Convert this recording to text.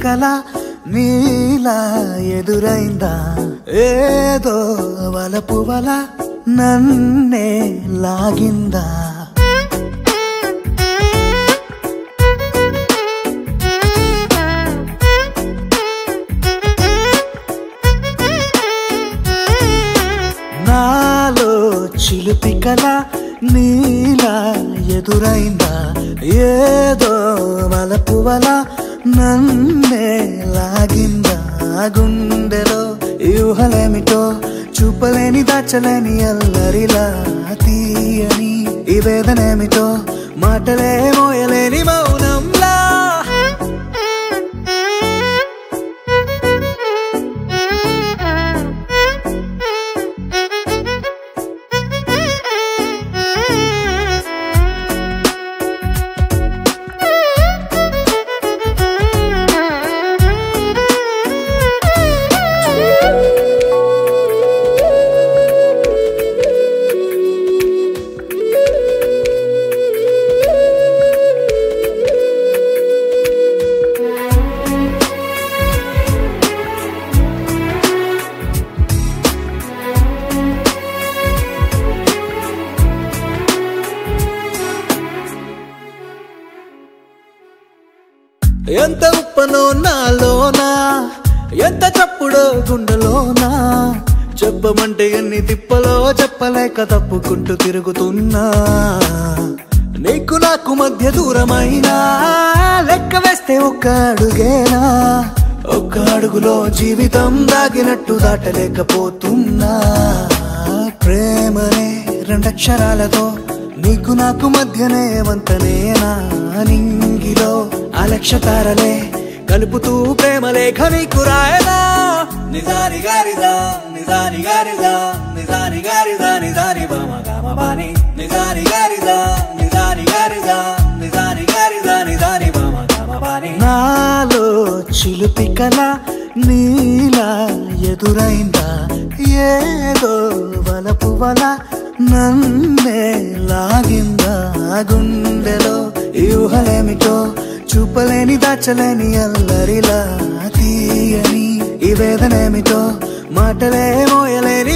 కల నీలా ఎదురైందా ఏదో వలపు వల నన్నే లాగిందా నాలో చిలిపి కల నీలా ఎదురైందా ఏదో వలపు వల నన్నే లాగిందా గుండెలో ఊహలేమిటో చూపలేని దాచలేని అల్లరిలా తీయని ఈ వేదనేమిటో మాటలే మోయలేని మౌనంలా ఎంత ఉప్పనో నాలోనా ఎంత చప్పుడో గుండెలోనా చెప్పమంటే ఎన్ని తిప్పలో చెప్పలేక తప్పుకుంటూ తిరుగుతున్నా నీకు నాకు మధ్య దూరమైనా లెక్క వేస్తే ఒక్క అడుగేనా ఒక్క అడుగులో జీవితం దాగినట్టు దాటలేకపోతున్నా ప్రేమనే రెండక్షరాలతో నీకు నాకు మధ్యనే వంతనేనా నింగిలో అలక్ష్య తారలే కలుపుతూ ప్రేమ లేఖ నీకు రాయదా నిజాని గారిదా నిజాని గారిదా నిజాని గారిదా నిజాని బామ గామ బాని నిజాని గారిదా నిజాని గారిదా నిజాని గారిదా నిజాని బామ గామ బాని నాలో చిలిపి కల నీలా ఎదురైందా ఏదో వలపు వల నన్నే లాగిందా గుండెలో ఊహలేమిటో చూపలేని దాచలేని అల్లరిలా తీయని ఈ వేదనేమిటో మాటలే మోయలేని